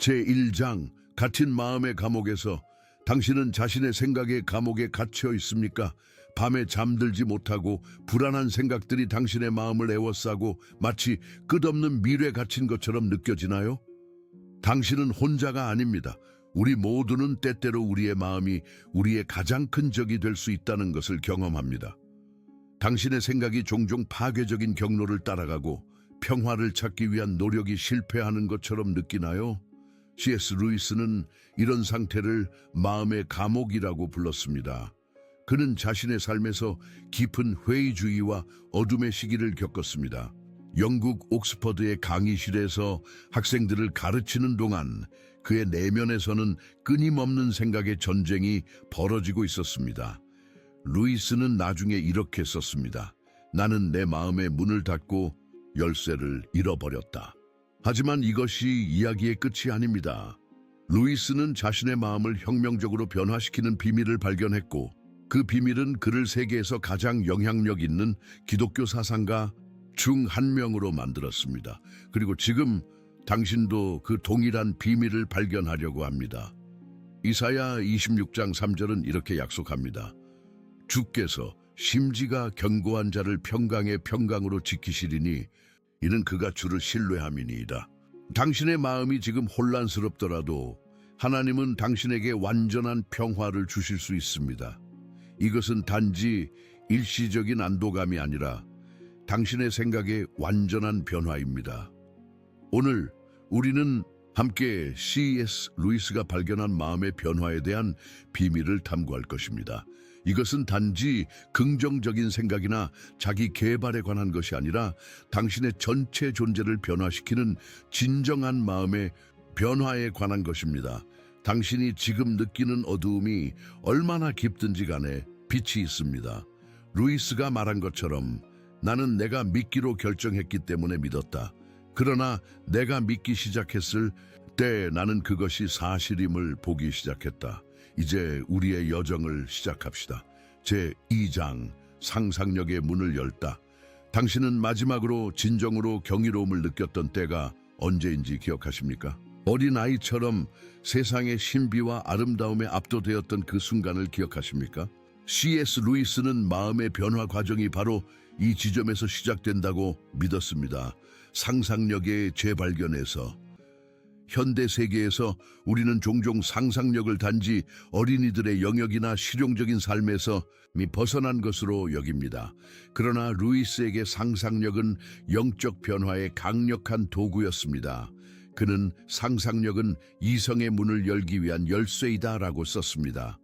제1장 갇힌 마음의 감옥에서 당신은 자신의 생각의 감옥에 갇혀 있습니까? 밤에 잠들지 못하고 불안한 생각들이 당신의 마음을 에워싸고 마치 끝없는 밀에 갇힌 것처럼 느껴지나요? 당신은 혼자가 아닙니다. 우리 모두는 때때로 우리의 마음이 우리의 가장 큰 적이 될 수 있다는 것을 경험합니다. 당신의 생각이 종종 파괴적인 경로를 따라가고 평화를 찾기 위한 노력이 실패하는 것처럼 느끼나요? C.S. 루이스는 이런 상태를 마음의 감옥이라고 불렀습니다. 그는 자신의 삶에서 깊은 회의주의와 어둠의 시기를 겪었습니다. 영국 옥스퍼드의 강의실에서 학생들을 가르치는 동안 그의 내면에서는 끊임없는 생각의 전쟁이 벌어지고 있었습니다. 루이스는 나중에 이렇게 썼습니다. 나는 내 마음의 문을 닫고 열쇠를 잃어버렸다. 하지만 이것이 이야기의 끝이 아닙니다. 루이스는 자신의 마음을 혁명적으로 변화시키는 비밀을 발견했고 그 비밀은 그를 세계에서 가장 영향력 있는 기독교 사상가 중 한 명으로 만들었습니다. 그리고 지금 당신도 그 동일한 비밀을 발견하려고 합니다. 이사야 26장 3절은 이렇게 약속합니다. 주께서 심지가 견고한 자를 평강의 평강으로 지키시리니 이는 그가 주를 신뢰함이니이다. 당신의 마음이 지금 혼란스럽더라도 하나님은 당신에게 완전한 평화를 주실 수 있습니다. 이것은 단지 일시적인 안도감이 아니라 당신의 생각의 완전한 변화입니다. 오늘 우리는 함께 C.S. 루이스가 발견한 마음의 변화에 대한 비밀을 탐구할 것입니다. 이것은 단지 긍정적인 생각이나 자기 개발에 관한 것이 아니라 당신의 전체 존재를 변화시키는 진정한 마음의 변화에 관한 것입니다. 당신이 지금 느끼는 어두움이 얼마나 깊든지 간에 빛이 있습니다. 루이스가 말한 것처럼 나는 내가 믿기로 결정했기 때문에 믿었다. 그러나 내가 믿기 시작했을 때 나는 그것이 사실임을 보기 시작했다. 이제 우리의 여정을 시작합시다. 제2장 상상력의 문을 열다. 당신은 마지막으로 진정으로 경이로움을 느꼈던 때가 언제인지 기억하십니까? 어린아이처럼 세상의 신비와 아름다움에 압도되었던 그 순간을 기억하십니까? C.S. 루이스는 마음의 변화 과정이 바로 이 지점에서 시작된다고 믿었습니다. 상상력의 재발견에서. 현대 세계에서 우리는 종종 상상력을 단지 어린이들의 영역이나 실용적인 삶에서 벗어난 것으로 여깁니다. 그러나 루이스에게 상상력은 영적 변화의 강력한 도구였습니다. 그는 상상력은 이성의 문을 열기 위한 열쇠이다라고 썼습니다.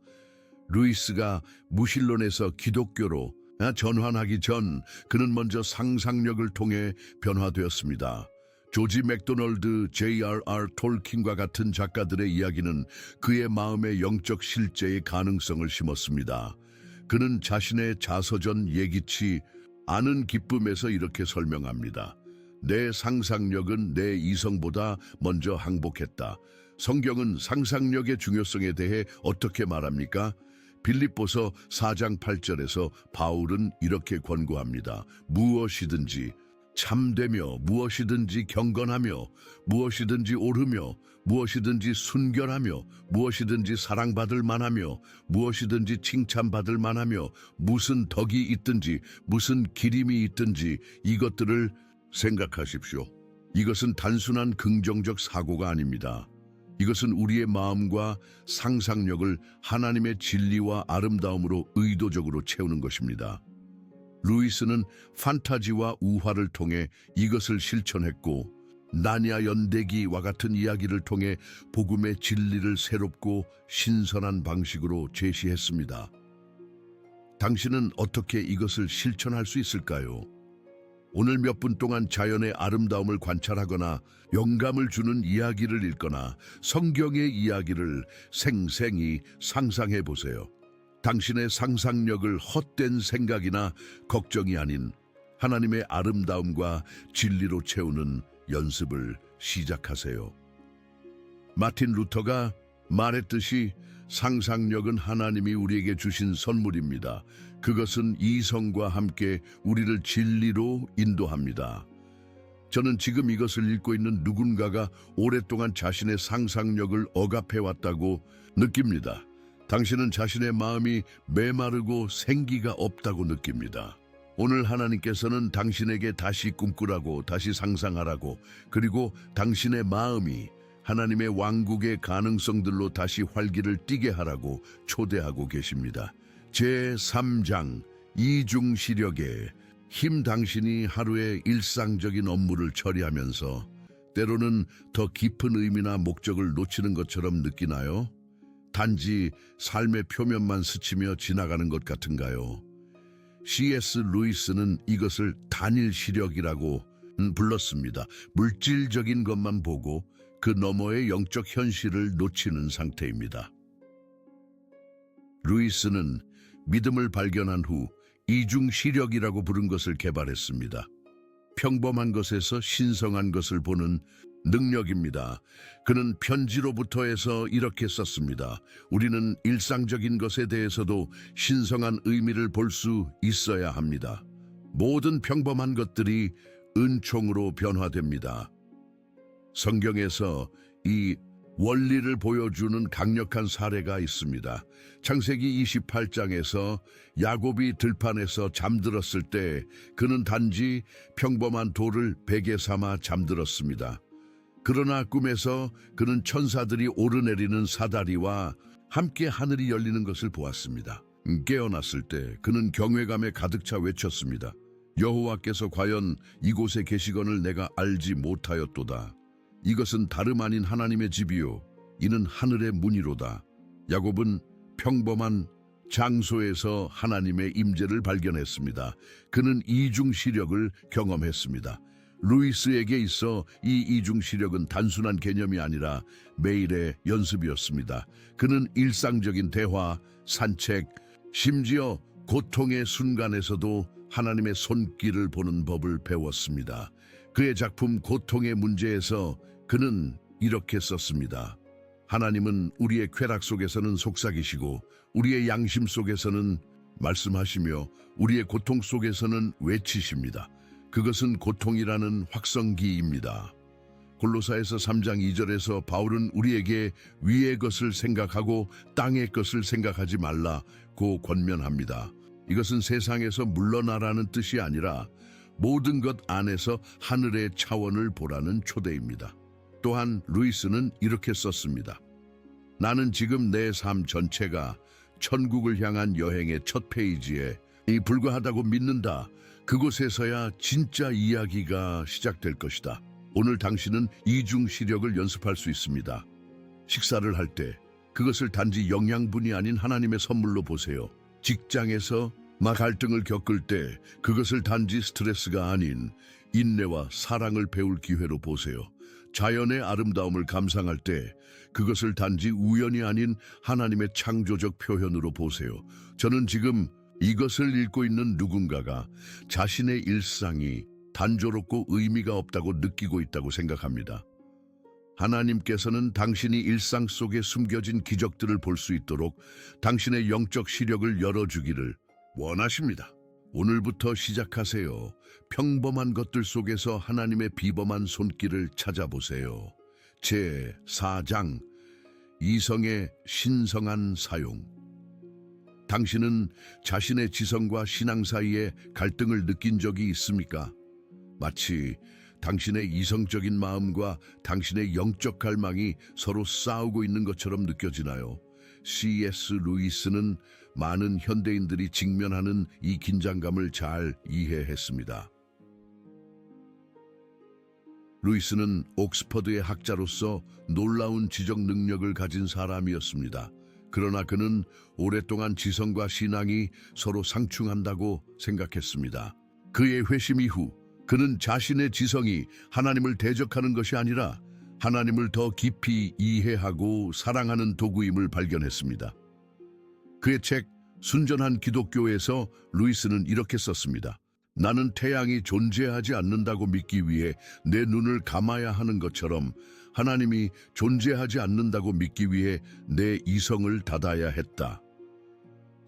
루이스가 무신론에서 기독교로 전환하기 전 그는 먼저 상상력을 통해 변화되었습니다. 조지 맥도널드, J.R.R. 톨킨과 같은 작가들의 이야기는 그의 마음의 영적 실제의 가능성을 심었습니다. 그는 자신의 자서전 예기치 아는 기쁨에서 이렇게 설명합니다. 내 상상력은 내 이성보다 먼저 항복했다. 성경은 상상력의 중요성에 대해 어떻게 말합니까? 빌립보서 4장 8절에서 바울은 이렇게 권고합니다. 무엇이든지 참되며 무엇이든지 경건하며 무엇이든지 옳으며 무엇이든지 순결하며 무엇이든지 사랑받을 만하며 무엇이든지 칭찬받을 만하며 무슨 덕이 있든지 무슨 기림이 있든지 이것들을 생각하십시오. 이것은 단순한 긍정적 사고가 아닙니다. 이것은 우리의 마음과 상상력을 하나님의 진리와 아름다움으로 의도적으로 채우는 것입니다. 루이스는 판타지와 우화를 통해 이것을 실천했고 나니아 연대기와 같은 이야기를 통해 복음의 진리를 새롭고 신선한 방식으로 제시했습니다. 당신은 어떻게 이것을 실천할 수 있을까요? 오늘 몇 분 동안 자연의 아름다움을 관찰하거나 영감을 주는 이야기를 읽거나 성경의 이야기를 생생히 상상해 보세요. 당신의 상상력을 헛된 생각이나 걱정이 아닌 하나님의 아름다움과 진리로 채우는 연습을 시작하세요. 마틴 루터가 말했듯이 상상력은 하나님이 우리에게 주신 선물입니다. 그것은 이성과 함께 우리를 진리로 인도합니다. 저는 지금 이것을 읽고 있는 누군가가 오랫동안 자신의 상상력을 억압해왔다고 느낍니다. 당신은 자신의 마음이 메마르고 생기가 없다고 느낍니다. 오늘 하나님께서는 당신에게 다시 꿈꾸라고, 다시 상상하라고, 그리고 당신의 마음이 하나님의 왕국의 가능성들로 다시 활기를 띠게 하라고 초대하고 계십니다. 제3장 이중시력의 힘. 당신이 하루의 일상적인 업무를 처리하면서 때로는 더 깊은 의미나 목적을 놓치는 것처럼 느끼나요? 단지 삶의 표면만 스치며 지나가는 것 같은가요? C.S. 루이스는 이것을 단일 시력이라고 불렀습니다. 물질적인 것만 보고 그 너머의 영적 현실을 놓치는 상태입니다. 루이스는 믿음을 발견한 후 이중시력이라고 부른 것을 개발했습니다. 평범한 것에서 신성한 것을 보는 능력입니다. 그는 편지로부터 해서 이렇게 썼습니다. 우리는 일상적인 것에 대해서도 신성한 의미를 볼 수 있어야 합니다. 모든 평범한 것들이 은총으로 변화됩니다. 성경에서 이 원리를 보여주는 강력한 사례가 있습니다. 창세기 28장에서 야곱이 들판에서 잠들었을 때 그는 단지 평범한 돌을 베개 삼아 잠들었습니다. 그러나 꿈에서 그는 천사들이 오르내리는 사다리와 함께 하늘이 열리는 것을 보았습니다. 깨어났을 때 그는 경외감에 가득 차 외쳤습니다. 여호와께서 과연 이곳에 계시건을 내가 알지 못하였도다. 이것은 다름 아닌 하나님의 집이요 이는 하늘의 문이로다. 야곱은 평범한 장소에서 하나님의 임재를 발견했습니다. 그는 이중시력을 경험했습니다. 루이스에게 있어 이 이중시력은 단순한 개념이 아니라 매일의 연습이었습니다. 그는 일상적인 대화, 산책, 심지어 고통의 순간에서도 하나님의 손길을 보는 법을 배웠습니다. 그의 작품 고통의 문제에서 그는 이렇게 썼습니다. 하나님은 우리의 쾌락 속에서는 속삭이시고 우리의 양심 속에서는 말씀하시며 우리의 고통 속에서는 외치십니다. 그것은 고통이라는 확성기입니다. 골로사에서 3장 2절에서 바울은 우리에게 위의 것을 생각하고 땅의 것을 생각하지 말라고 권면합니다. 이것은 세상에서 물러나라는 뜻이 아니라 모든 것 안에서 하늘의 차원을 보라는 초대입니다. 또한 루이스는 이렇게 썼습니다. 나는 지금 내 삶 전체가 천국을 향한 여행의 첫 페이지에 불과하다고 믿는다. 그곳에서야 진짜 이야기가 시작될 것이다. 오늘 당신은 이중시력을 연습할 수 있습니다. 식사를 할 때 그것을 단지 영양분이 아닌 하나님의 선물로 보세요. 직장에서 갈등을 겪을 때 그것을 단지 스트레스가 아닌 인내와 사랑을 배울 기회로 보세요. 자연의 아름다움을 감상할 때 그것을 단지 우연이 아닌 하나님의 창조적 표현으로 보세요. 저는 지금 이것을 읽고 있는 누군가가 자신의 일상이 단조롭고 의미가 없다고 느끼고 있다고 생각합니다. 하나님께서는 당신이 일상 속에 숨겨진 기적들을 볼 수 있도록 당신의 영적 시력을 열어주기를 원하십니다. 오늘부터 시작하세요. 평범한 것들 속에서 하나님의 비범한 손길을 찾아보세요. 제4장 이성의 신성한 사용. 당신은 자신의 지성과 신앙 사이에 갈등을 느낀 적이 있습니까? 마치 당신의 이성적인 마음과 당신의 영적 갈망이 서로 싸우고 있는 것처럼 느껴지나요? C.S. 루이스는 많은 현대인들이 직면하는 이 긴장감을 잘 이해했습니다. 루이스는 옥스퍼드의 학자로서 놀라운 지적 능력을 가진 사람이었습니다. 그러나 그는 오랫동안 지성과 신앙이 서로 상충한다고 생각했습니다. 그의 회심 이후 그는 자신의 지성이 하나님을 대적하는 것이 아니라 하나님을 더 깊이 이해하고 사랑하는 도구임을 발견했습니다. 그의 책 순전한 기독교에서 루이스는 이렇게 썼습니다. 나는 태양이 존재하지 않는다고 믿기 위해 내 눈을 감아야 하는 것처럼 하나님이 존재하지 않는다고 믿기 위해 내 이성을 닫아야 했다.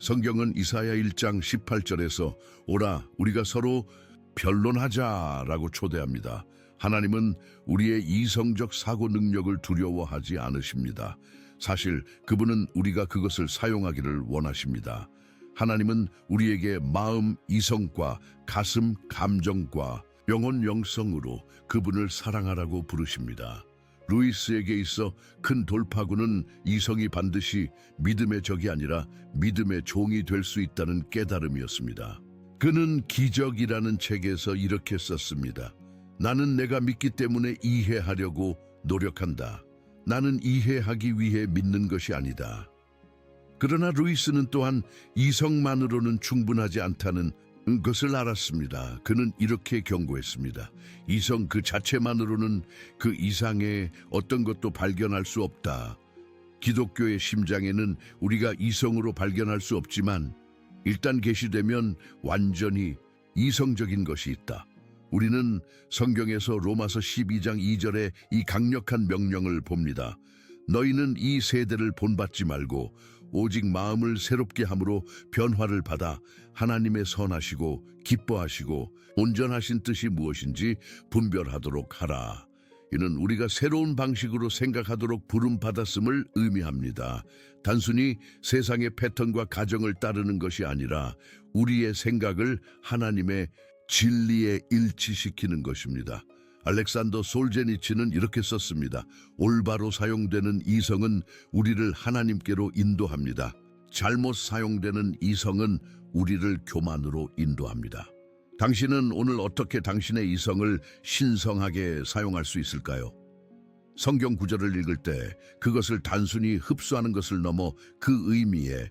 성경은 이사야 1장 18절에서 오라 우리가 서로 변론하자라고 초대합니다. 하나님은 우리의 이성적 사고 능력을 두려워하지 않으십니다. 사실 그분은 우리가 그것을 사용하기를 원하십니다. 하나님은 우리에게 마음, 이성과 가슴, 감정과 영혼, 영성으로 그분을 사랑하라고 부르십니다. 루이스에게 있어 큰 돌파구는 이성이 반드시 믿음의 적이 아니라 믿음의 종이 될 수 있다는 깨달음이었습니다. 그는 기적이라는 책에서 이렇게 썼습니다. 나는 내가 믿기 때문에 이해하려고 노력한다. 나는 이해하기 위해 믿는 것이 아니다. 그러나 루이스는 또한 이성만으로는 충분하지 않다는 것을 알았습니다. 그는 이렇게 경고했습니다. 이성 그 자체만으로는 그 이상의 어떤 것도 발견할 수 없다. 기독교의 심장에는 우리가 이성으로 발견할 수 없지만 일단 계시되면 완전히 이성적인 것이 있다. 우리는 성경에서 로마서 12장 2절에 이 강력한 명령을 봅니다. 너희는 이 세대를 본받지 말고 오직 마음을 새롭게 함으로 변화를 받아 하나님의 선하시고 기뻐하시고 온전하신 뜻이 무엇인지 분별하도록 하라. 이는 우리가 새로운 방식으로 생각하도록 부름받았음을 의미합니다. 단순히 세상의 패턴과 가정을 따르는 것이 아니라 우리의 생각을 하나님의 진리에 일치시키는 것입니다. 알렉산더 솔제니치는 이렇게 썼습니다. 올바로 사용되는 이성은 우리를 하나님께로 인도합니다. 잘못 사용되는 이성은 우리를 교만으로 인도합니다. 당신은 오늘 어떻게 당신의 이성을 신성하게 사용할 수 있을까요? 성경 구절을 읽을 때 그것을 단순히 흡수하는 것을 넘어 그 의미에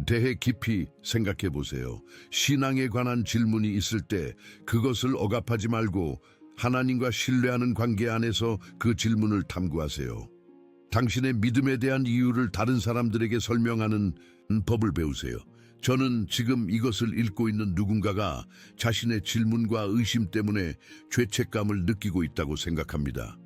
대해 깊이 생각해 보세요. 신앙에 관한 질문이 있을 때 그것을 억압하지 말고 하나님과 신뢰하는 관계 안에서 그 질문을 탐구하세요. 당신의 믿음에 대한 이유를 다른 사람들에게 설명하는 법을 배우세요. 저는 지금 이것을 읽고 있는 누군가가 자신의 질문과 의심 때문에 죄책감을 느끼고 있다고 생각합니다.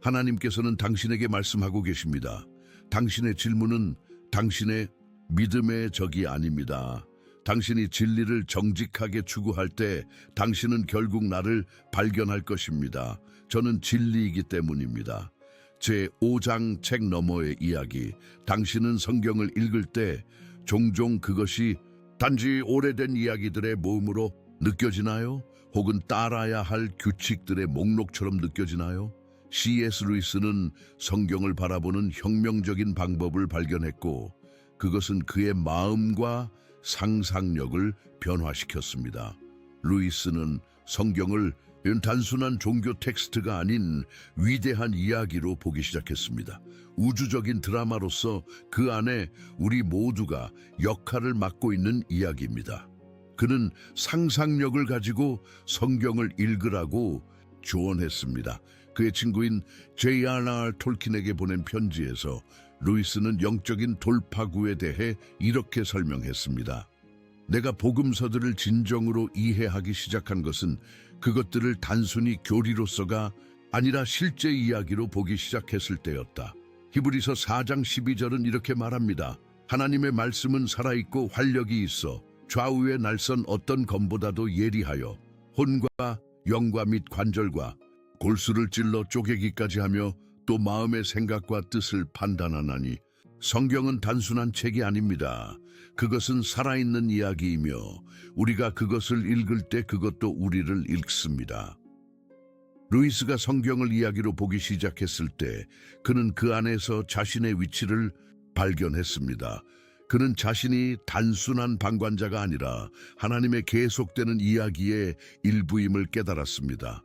하나님께서는 당신에게 말씀하고 계십니다. 당신의 질문은 당신의 믿음의 적이 아닙니다. 당신이 진리를 정직하게 추구할 때 당신은 결국 나를 발견할 것입니다. 저는 진리이기 때문입니다. 제 5장 책 너머의 이야기. 당신은 성경을 읽을 때 종종 그것이 단지 오래된 이야기들의 모음으로 느껴지나요? 혹은 따라야 할 규칙들의 목록처럼 느껴지나요? C.S. 루이스는 성경을 바라보는 혁명적인 방법을 발견했고 그것은 그의 마음과 상상력을 변화시켰습니다. 루이스는 성경을 단순한 종교 텍스트가 아닌 위대한 이야기로 보기 시작했습니다. 우주적인 드라마로서 그 안에 우리 모두가 역할을 맡고 있는 이야기입니다. 그는 상상력을 가지고 성경을 읽으라고 조언했습니다. 그의 친구인 J.R.R. 톨킨에게 보낸 편지에서 루이스는 영적인 돌파구에 대해 이렇게 설명했습니다. 내가 복음서들을 진정으로 이해하기 시작한 것은 그것들을 단순히 교리로서가 아니라 실제 이야기로 보기 시작했을 때였다. 히브리서 4장 12절은 이렇게 말합니다. 하나님의 말씀은 살아있고 활력이 있어 좌우의 날선 어떤 검보다도 예리하여 혼과 영과 및 관절과 골수를 찔러 쪼개기까지 하며 또 마음의 생각과 뜻을 판단하나니 성경은 단순한 책이 아닙니다. 그것은 살아있는 이야기이며 우리가 그것을 읽을 때 그것도 우리를 읽습니다. 루이스가 성경을 이야기로 보기 시작했을 때 그는 그 안에서 자신의 위치를 발견했습니다. 그는 자신이 단순한 방관자가 아니라 하나님의 계속되는 이야기의 일부임을 깨달았습니다.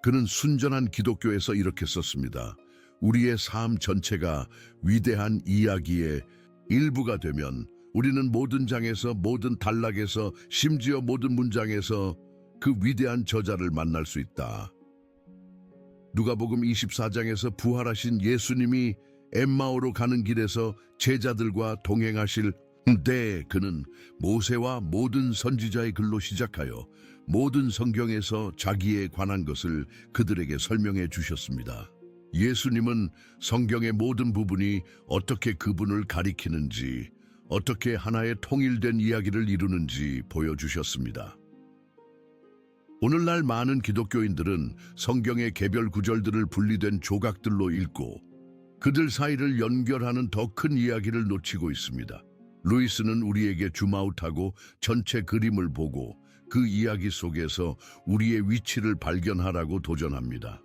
그는 순전한 기독교에서 이렇게 썼습니다. 우리의 삶 전체가 위대한 이야기의 일부가 되면 우리는 모든 장에서, 모든 단락에서, 심지어 모든 문장에서 그 위대한 저자를 만날 수 있다. 누가복음 24장에서 부활하신 예수님이 엠마오로 가는 길에서 제자들과 동행하실 때 그는 모세와 모든 선지자의 글로 시작하여 모든 성경에서 자기에 관한 것을 그들에게 설명해 주셨습니다. 예수님은 성경의 모든 부분이 어떻게 그분을 가리키는지, 어떻게 하나의 통일된 이야기를 이루는지 보여주셨습니다. 오늘날 많은 기독교인들은 성경의 개별 구절들을 분리된 조각들로 읽고 그들 사이를 연결하는 더 큰 이야기를 놓치고 있습니다. 루이스는 우리에게 줌아웃하고 전체 그림을 보고 그 이야기 속에서 우리의 위치를 발견하라고 도전합니다.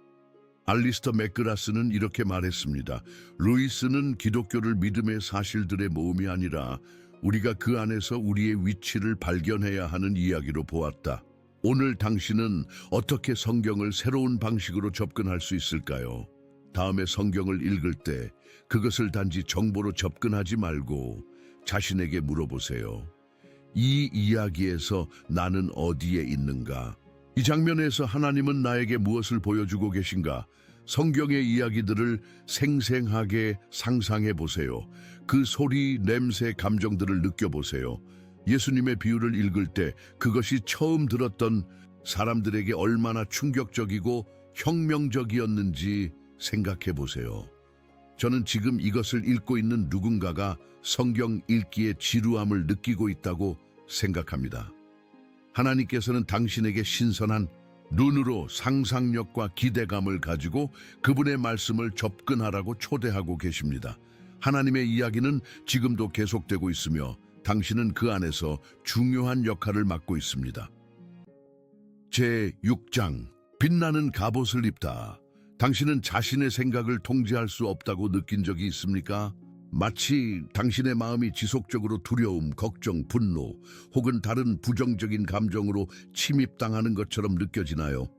알리스터 맥그라스는 이렇게 말했습니다. 루이스는 기독교를 믿음의 사실들의 모음이 아니라 우리가 그 안에서 우리의 위치를 발견해야 하는 이야기로 보았다. 오늘 당신은 어떻게 성경을 새로운 방식으로 접근할 수 있을까요? 다음에 성경을 읽을 때 그것을 단지 정보로 접근하지 말고 자신에게 물어보세요. 이 이야기에서 나는 어디에 있는가? 이 장면에서 하나님은 나에게 무엇을 보여주고 계신가? 성경의 이야기들을 생생하게 상상해 보세요. 그 소리, 냄새, 감정들을 느껴보세요. 예수님의 비유를 읽을 때 그것이 처음 들었던 사람들에게 얼마나 충격적이고 혁명적이었는지 생각해 보세요. 저는 지금 이것을 읽고 있는 누군가가 성경 읽기에 지루함을 느끼고 있다고 생각합니다. 하나님께서는 당신에게 신선한 눈으로 상상력과 기대감을 가지고 그분의 말씀을 접근하라고 초대하고 계십니다. 하나님의 이야기는 지금도 계속되고 있으며 당신은 그 안에서 중요한 역할을 맡고 있습니다. 제6장 빛나는 갑옷을 입다. 당신은 자신의 생각을 통제할 수 없다고 느낀 적이 있습니까? 마치 당신의 마음이 지속적으로 두려움, 걱정, 분노 혹은 다른 부정적인 감정으로 침입당하는 것처럼 느껴지나요?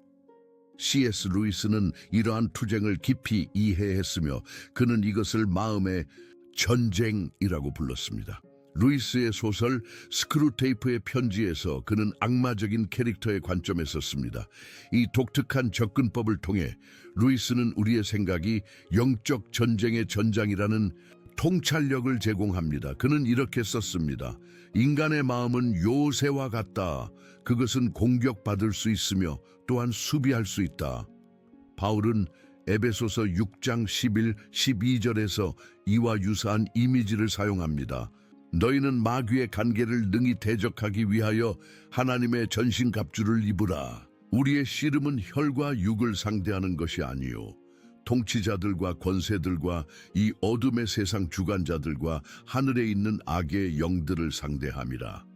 C.S. 루이스는 이러한 투쟁을 깊이 이해했으며 그는 이것을 마음의 전쟁이라고 불렀습니다. 루이스의 소설 스크루테이프의 편지에서 그는 악마적인 캐릭터의 관점에서 씁니다. 이 독특한 접근법을 통해 루이스는 우리의 생각이 영적 전쟁의 전장이라는 통찰력을 제공합니다. 그는 이렇게 썼습니다. 인간의 마음은 요새와 같다. 그것은 공격받을 수 있으며 또한 수비할 수 있다. 바울은 에베소서 6장 11, 12절에서 이와 유사한 이미지를 사용합니다. 너희는 마귀의 간계를 능히 대적하기 위하여 하나님의 전신갑주를 입으라. 우리의 씨름은 혈과 육을 상대하는 것이 아니요 통치자들과 권세들과 이 어둠의 세상 주관자들과 하늘에 있는 악의 영들을 상대함이라.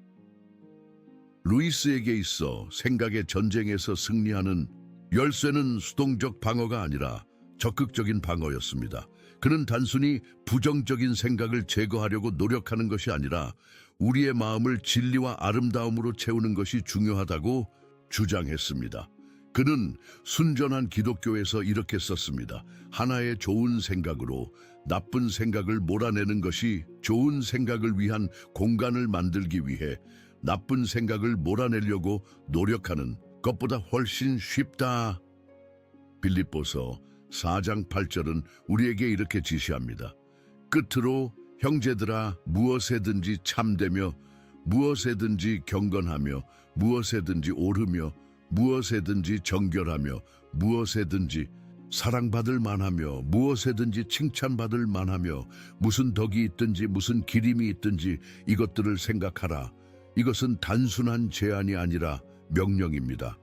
루이스에게 있어 생각의 전쟁에서 승리하는 열쇠는 수동적 방어가 아니라 적극적인 방어였습니다. 그는 단순히 부정적인 생각을 제거하려고 노력하는 것이 아니라 우리의 마음을 진리와 아름다움으로 채우는 것이 중요하다고 주장했습니다. 그는 순전한 기독교에서 이렇게 썼습니다. 하나의 좋은 생각으로 나쁜 생각을 몰아내는 것이 좋은 생각을 위한 공간을 만들기 위해 나쁜 생각을 몰아내려고 노력하는 것보다 훨씬 쉽다. 빌립보서 4장 8절은 우리에게 이렇게 지시합니다. 끝으로 형제들아 무엇에든지 참되며 무엇에든지 경건하며 무엇에든지 옳으며 무엇에든지 정결하며 무엇에든지 사랑받을 만하며 무엇에든지 칭찬받을 만하며 무슨 덕이 있든지 무슨 기림이 있든지 이것들을 생각하라. 이것은 단순한 제안이 아니라 명령입니다.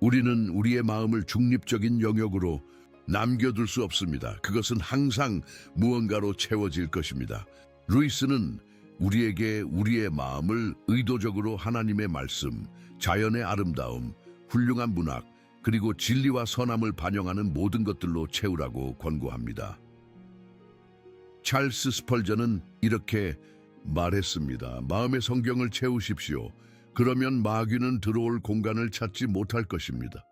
우리는 우리의 마음을 중립적인 영역으로 남겨둘 수 없습니다. 그것은 항상 무언가로 채워질 것입니다. 루이스는 우리에게 우리의 마음을 의도적으로 하나님의 말씀, 자연의 아름다움, 훌륭한 문학, 그리고 진리와 선함을 반영하는 모든 것들로 채우라고 권고합니다. 찰스 스펄전은 이렇게 말했습니다. 마음의 성경을 채우십시오. 그러면 마귀는 들어올 공간을 찾지 못할 것입니다.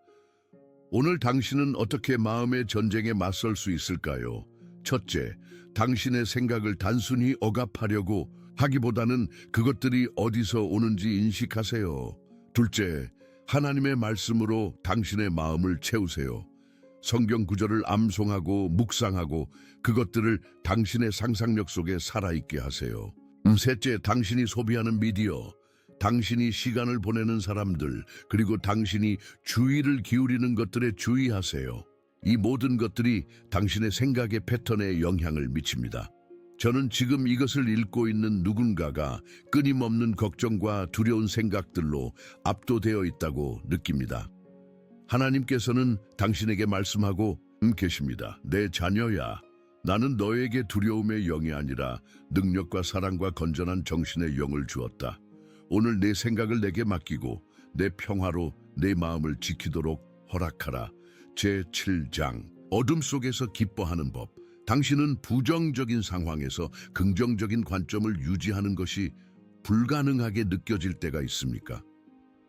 오늘 당신은 어떻게 마음의 전쟁에 맞설 수 있을까요? 첫째, 당신의 생각을 단순히 억압하려고 하기보다는 그것들이 어디서 오는지 인식하세요. 둘째, 하나님의 말씀으로 당신의 마음을 채우세요. 성경 구절을 암송하고 묵상하고 그것들을 당신의 상상력 속에 살아있게 하세요. 셋째, 당신이 소비하는 미디어, 당신이 시간을 보내는 사람들, 그리고 당신이 주의를 기울이는 것들에 주의하세요. 이 모든 것들이 당신의 생각의 패턴에 영향을 미칩니다. 저는 지금 이것을 읽고 있는 누군가가 끊임없는 걱정과 두려운 생각들로 압도되어 있다고 느낍니다. 하나님께서는 당신에게 말씀하고 계십니다. 내 자녀야, 나는 너에게 두려움의 영이 아니라 능력과 사랑과 건전한 정신의 영을 주었다. 오늘 내 생각을 내게 맡기고 내 평화로 내 마음을 지키도록 허락하라. 제7장 어둠 속에서 기뻐하는 법. 당신은 부정적인 상황에서 긍정적인 관점을 유지하는 것이 불가능하게 느껴질 때가 있습니까?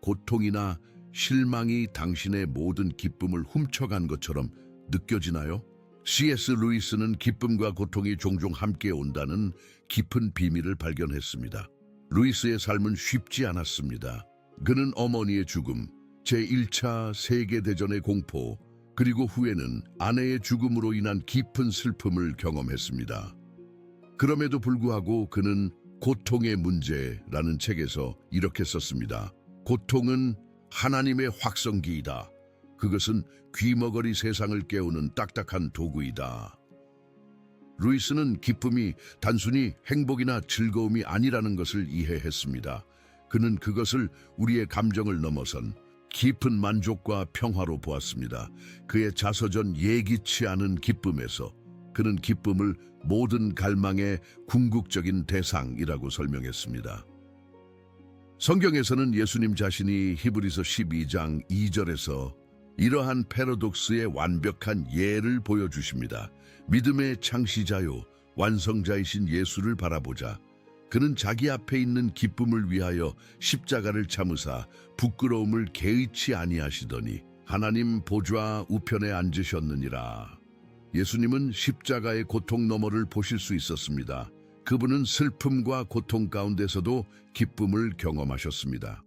고통이나 실망이 당신의 모든 기쁨을 훔쳐간 것처럼 느껴지나요? C.S. 루이스는 기쁨과 고통이 종종 함께 온다는 깊은 비밀을 발견했습니다. 루이스의 삶은 쉽지 않았습니다. 그는 어머니의 죽음, 제1차 세계대전의 공포, 그리고 후에는 아내의 죽음으로 인한 깊은 슬픔을 경험했습니다. 그럼에도 불구하고 그는 고통의 문제라는 책에서 이렇게 썼습니다. 고통은 하나님의 확성기이다. 그것은 귀머거리 세상을 깨우는 딱딱한 도구이다. 루이스는 기쁨이 단순히 행복이나 즐거움이 아니라는 것을 이해했습니다. 그는 그것을 우리의 감정을 넘어선 깊은 만족과 평화로 보았습니다. 그의 자서전 예기치 않은 기쁨에서 그는 기쁨을 모든 갈망의 궁극적인 대상이라고 설명했습니다. 성경에서는 예수님 자신이 히브리서 12장 2절에서 이러한 패러독스의 완벽한 예를 보여주십니다. 믿음의 창시자요 완성자이신 예수를 바라보자. 그는 자기 앞에 있는 기쁨을 위하여 십자가를 참으사 부끄러움을 개의치 아니하시더니 하나님 보좌 우편에 앉으셨느니라. 예수님은 십자가의 고통 너머를 보실 수 있었습니다. 그분은 슬픔과 고통 가운데서도 기쁨을 경험하셨습니다.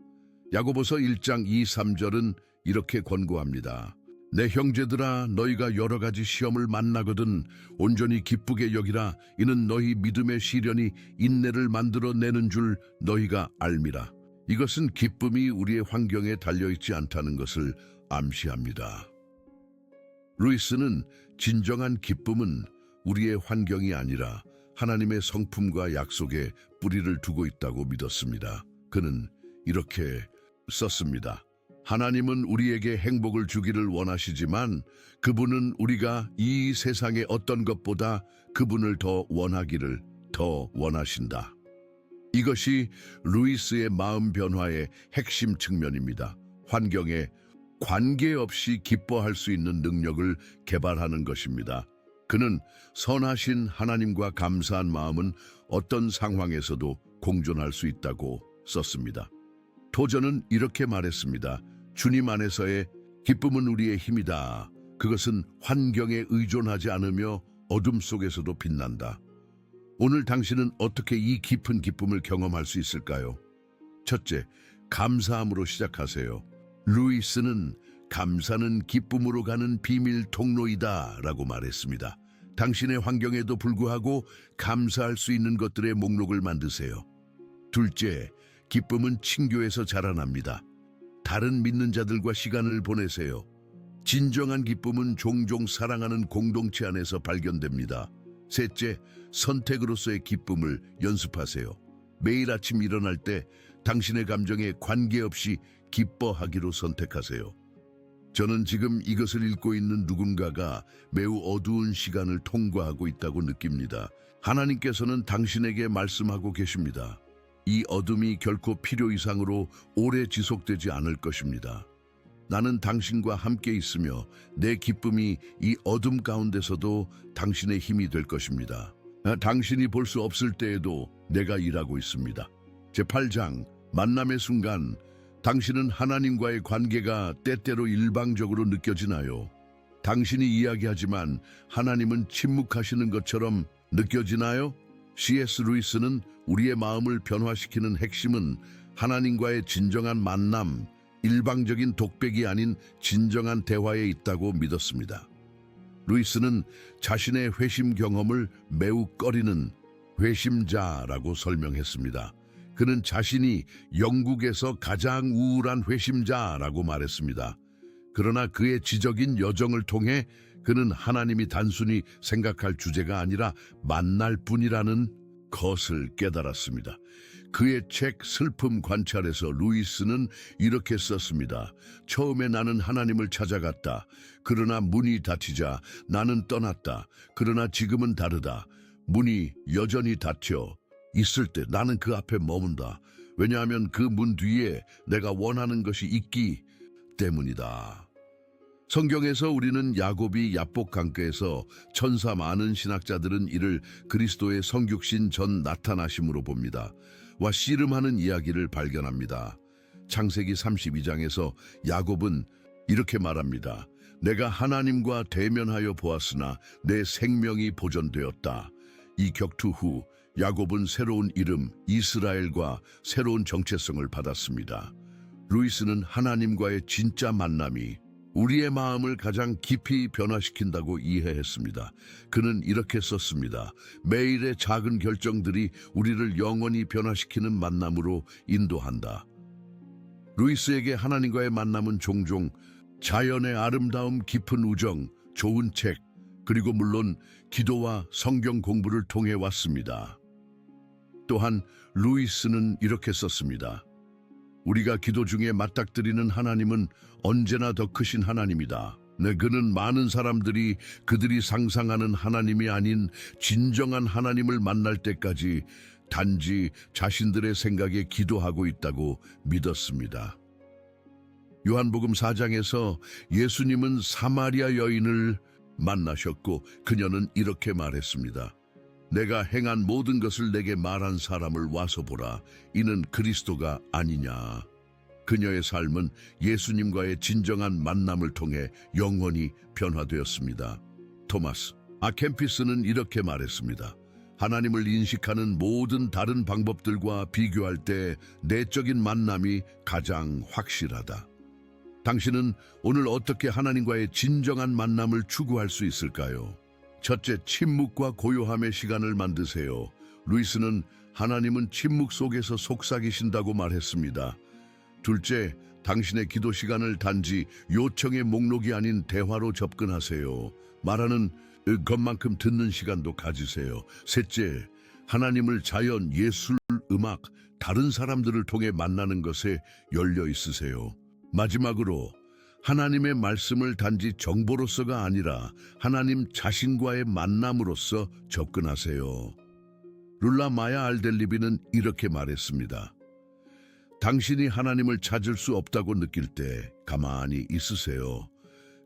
야고보서 1장 2, 3절은 이렇게 권고합니다. 내 형제들아, 너희가 여러 가지 시험을 만나거든 온전히 기쁘게 여기라. 이는 너희 믿음의 시련이 인내를 만들어내는 줄 너희가 알미라. 이것은 기쁨이 우리의 환경에 달려있지 않다는 것을 암시합니다. 루이스는 진정한 기쁨은 우리의 환경이 아니라 하나님의 성품과 약속에 뿌리를 두고 있다고 믿었습니다. 그는 이렇게 썼습니다. 하나님은 우리에게 행복을 주기를 원하시지만 그분은 우리가 이 세상의 어떤 것보다 그분을 더 원하기를 더 원하신다. 이것이 루이스의 마음 변화의 핵심 측면입니다. 환경에 관계없이 기뻐할 수 있는 능력을 개발하는 것입니다. 그는 선하신 하나님과 감사한 마음은 어떤 상황에서도 공존할 수 있다고 썼습니다. 토저는 이렇게 말했습니다. 주님 안에서의 기쁨은 우리의 힘이다. 그것은 환경에 의존하지 않으며 어둠 속에서도 빛난다. 오늘 당신은 어떻게 이 깊은 기쁨을 경험할 수 있을까요? 첫째, 감사함으로 시작하세요. 루이스는 감사는 기쁨으로 가는 비밀 통로이다 라고 말했습니다. 당신의 환경에도 불구하고 감사할 수 있는 것들의 목록을 만드세요. 둘째, 기쁨은 친교에서 자라납니다. 다른 믿는 자들과 시간을 보내세요. 진정한 기쁨은 종종 사랑하는 공동체 안에서 발견됩니다. 셋째, 선택으로서의 기쁨을 연습하세요. 매일 아침 일어날 때 당신의 감정에 관계없이 기뻐하기로 선택하세요. 저는 지금 이것을 읽고 있는 누군가가 매우 어두운 시간을 통과하고 있다고 느낍니다. 하나님께서는 당신에게 말씀하고 계십니다. 이 어둠이 결코 필요 이상으로 오래 지속되지 않을 것입니다. 나는 당신과 함께 있으며 내 기쁨이 이 어둠 가운데서도 당신의 힘이 될 것입니다. 당신이 볼 수 없을 때에도 내가 일하고 있습니다. 제8장 만남의 순간 당신은 하나님과의 관계가 때때로 일방적으로 느껴지나요? 당신이 이야기하지만 하나님은 침묵하시는 것처럼 느껴지나요? C.S. 루이스는 우리의 마음을 변화시키는 핵심은 하나님과의 진정한 만남, 일방적인 독백이 아닌 진정한 대화에 있다고 믿었습니다. 루이스는 자신의 회심 경험을 매우 꺼리는 회심자라고 설명했습니다. 그는 자신이 영국에서 가장 우울한 회심자라고 말했습니다. 그러나 그의 지적인 여정을 통해 그는 하나님이 단순히 생각할 주제가 아니라 만날 뿐이라는 것을 깨달았습니다. 그의 책 슬픔 관찰에서 루이스는 이렇게 썼습니다. 처음에 나는 하나님을 찾아갔다. 그러나 문이 닫히자 나는 떠났다. 그러나 지금은 다르다. 문이 여전히 닫혀 있을 때 나는 그 앞에 머문다. 왜냐하면 그 문 뒤에 내가 원하는 것이 있기 때문이다. 성경에서 우리는 야곱이 야복 강가에서 천사 많은 신학자들은 이를 그리스도의 성육신 전 나타나심으로 봅니다. 와 씨름하는 이야기를 발견합니다. 창세기 32장에서 야곱은 이렇게 말합니다. 내가 하나님과 대면하여 보았으나 내 생명이 보존되었다. 이 격투 후 야곱은 새로운 이름 이스라엘과 새로운 정체성을 받았습니다. 루이스는 하나님과의 진짜 만남이 우리의 마음을 가장 깊이 변화시킨다고 이해했습니다. 그는 이렇게 썼습니다. 매일의 작은 결정들이 우리를 영원히 변화시키는 만남으로 인도한다. 루이스에게 하나님과의 만남은 종종 자연의 아름다움, 깊은 우정, 좋은 책, 그리고 물론 기도와 성경 공부를 통해 왔습니다. 또한 루이스는 이렇게 썼습니다. 우리가 기도 중에 맞닥뜨리는 하나님은 언제나 더 크신 하나님이다. 네, 그는 많은 사람들이 그들이 상상하는 하나님이 아닌 진정한 하나님을 만날 때까지 단지 자신들의 생각에 기도하고 있다고 믿었습니다. 요한복음 4장에서 예수님은 사마리아 여인을 만나셨고 그녀는 이렇게 말했습니다. 내가 행한 모든 것을 내게 말한 사람을 와서 보라. 이는 그리스도가 아니냐. 그녀의 삶은 예수님과의 진정한 만남을 통해 영원히 변화되었습니다. 토마스 아켐피스는 이렇게 말했습니다. 하나님을 인식하는 모든 다른 방법들과 비교할 때 내적인 만남이 가장 확실하다. 당신은 오늘 어떻게 하나님과의 진정한 만남을 추구할 수 있을까요? 첫째, 침묵과 고요함의 시간을 만드세요. 루이스는 하나님은 침묵 속에서 속삭이신다고 말했습니다. 둘째, 당신의 기도 시간을 단지 요청의 목록이 아닌 대화로 접근하세요. 말하는 것만큼 듣는 시간도 가지세요. 셋째, 하나님을 자연, 예술, 음악, 다른 사람들을 통해 만나는 것에 열려 있으세요. 마지막으로 하나님의 말씀을 단지 정보로서가 아니라 하나님 자신과의 만남으로서 접근하세요. 룰라 마야 알델리비는 이렇게 말했습니다. 당신이 하나님을 찾을 수 없다고 느낄 때 가만히 있으세요.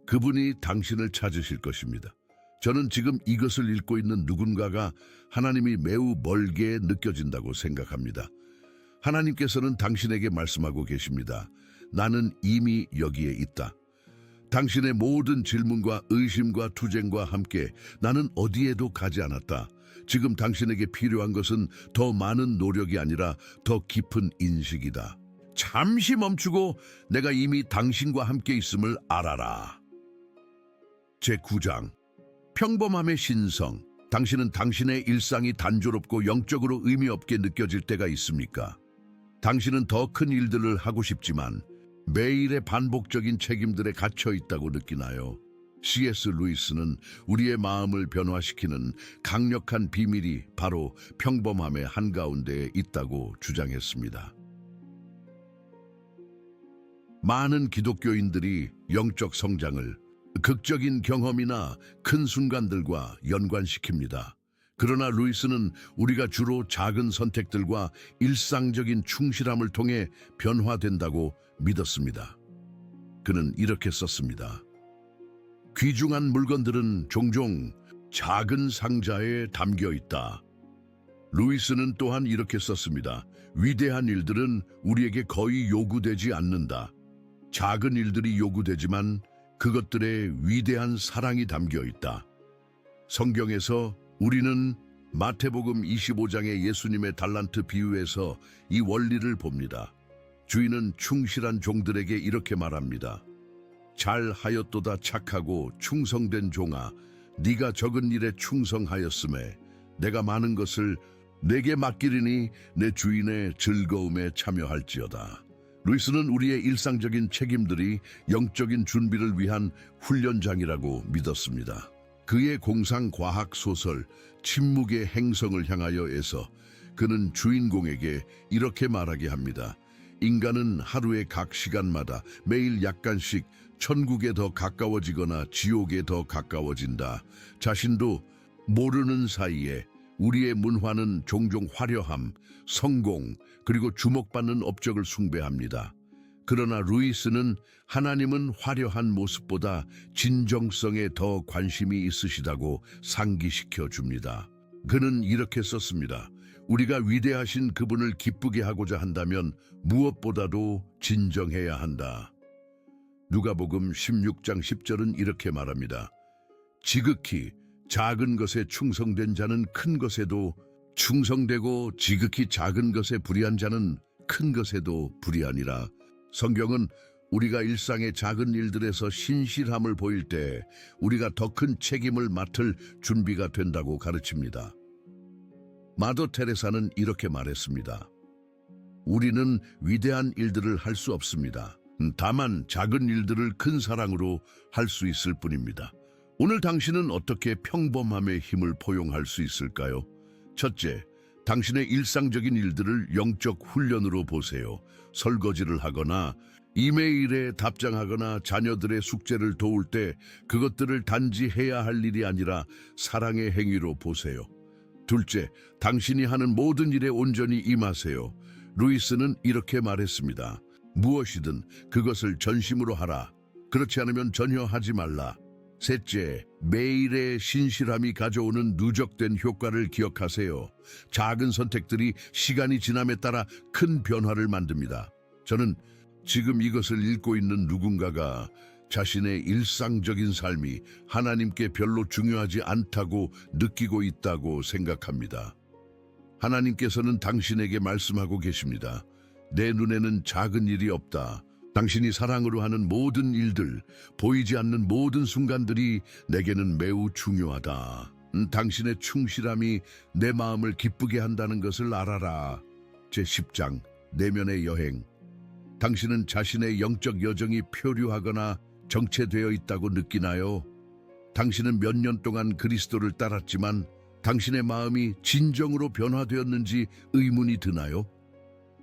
그분이 당신을 찾으실 것입니다. 저는 지금 이것을 읽고 있는 누군가가 하나님이 매우 멀게 느껴진다고 생각합니다. 하나님께서는 당신에게 말씀하고 계십니다. 나는 이미 여기에 있다. 당신의 모든 질문과 의심과 투쟁과 함께 나는 어디에도 가지 않았다. 지금 당신에게 필요한 것은 더 많은 노력이 아니라 더 깊은 인식이다. 잠시 멈추고 내가 이미 당신과 함께 있음을 알아라. 제9장 평범함의 신성. 당신은 당신의 일상이 단조롭고 영적으로 의미 없게 느껴질 때가 있습니까? 당신은 더 큰 일들을 하고 싶지만 매일의 반복적인 책임들에 갇혀 있다고 느끼나요? C.S. 루이스는 우리의 마음을 변화시키는 강력한 비밀이 바로 평범함의 한가운데에 있다고 주장했습니다. 많은 기독교인들이 영적 성장을 극적인 경험이나 큰 순간들과 연관시킵니다. 그러나 루이스는 우리가 주로 작은 선택들과 일상적인 충실함을 통해 변화된다고 믿었습니다. 그는 이렇게 썼습니다. 귀중한 물건들은 종종 작은 상자에 담겨 있다. 루이스는 또한 이렇게 썼습니다. 위대한 일들은 우리에게 거의 요구되지 않는다. 작은 일들이 요구되지만 그것들에 위대한 사랑이 담겨 있다. 성경에서 우리는 마태복음 25장의 예수님의 달란트 비유에서 이 원리를 봅니다. 주인은 충실한 종들에게 이렇게 말합니다. 잘하였도다 착하고 충성된 종아, 네가 적은 일에 충성하였음에 내가 많은 것을 내게 맡기리니 내 주인의 즐거움에 참여할지어다. 루이스는 우리의 일상적인 책임들이 영적인 준비를 위한 훈련장이라고 믿었습니다. 그의 공상 과학 소설 침묵의 행성을 향하여에서 그는 주인공에게 이렇게 말하게 합니다. 인간은 하루의 각 시간마다 매일 약간씩 천국에 더 가까워지거나 지옥에 더 가까워진다. 자신도 모르는 사이에 우리의 문화는 종종 화려함, 성공, 그리고 주목받는 업적을 숭배합니다. 그러나 루이스는 하나님은 화려한 모습보다 진정성에 더 관심이 있으시다고 상기시켜 줍니다. 그는 이렇게 썼습니다. 우리가 위대하신 그분을 기쁘게 하고자 한다면 무엇보다도 진정해야 한다. 누가복음 16장 10절은 이렇게 말합니다. 지극히 작은 것에 충성된 자는 큰 것에도 충성되고 지극히 작은 것에 불의한 자는 큰 것에도 불의하니라. 성경은 우리가 일상의 작은 일들에서 신실함을 보일 때 우리가 더 큰 책임을 맡을 준비가 된다고 가르칩니다. 마더 테레사는 이렇게 말했습니다. 우리는 위대한 일들을 할 수 없습니다. 다만 작은 일들을 큰 사랑으로 할 수 있을 뿐입니다. 오늘 당신은 어떻게 평범함의 힘을 포용할 수 있을까요? 첫째, 당신의 일상적인 일들을 영적 훈련으로 보세요. 설거지를 하거나 이메일에 답장하거나 자녀들의 숙제를 도울 때 그것들을 단지 해야 할 일이 아니라 사랑의 행위로 보세요. 둘째, 당신이 하는 모든 일에 온전히 임하세요. 루이스는 이렇게 말했습니다. 무엇이든 그것을 전심으로 하라. 그렇지 않으면 전혀 하지 말라. 셋째, 매일의 신실함이 가져오는 누적된 효과를 기억하세요. 작은 선택들이 시간이 지남에 따라 큰 변화를 만듭니다. 저는 지금 이것을 읽고 있는 누군가가 자신의 일상적인 삶이 하나님께 별로 중요하지 않다고 느끼고 있다고 생각합니다. 하나님께서는 당신에게 말씀하고 계십니다. 내 눈에는 작은 일이 없다. 당신이 사랑으로 하는 모든 일들, 보이지 않는 모든 순간들이 내게는 매우 중요하다. 당신의 충실함이 내 마음을 기쁘게 한다는 것을 알아라. 제10장, 내면의 여행. 당신은 자신의 영적 여정이 표류하거나 정체되어 있다고 느끼나요? 당신은 몇 년 동안 그리스도를 따랐지만 당신의 마음이 진정으로 변화되었는지 의문이 드나요?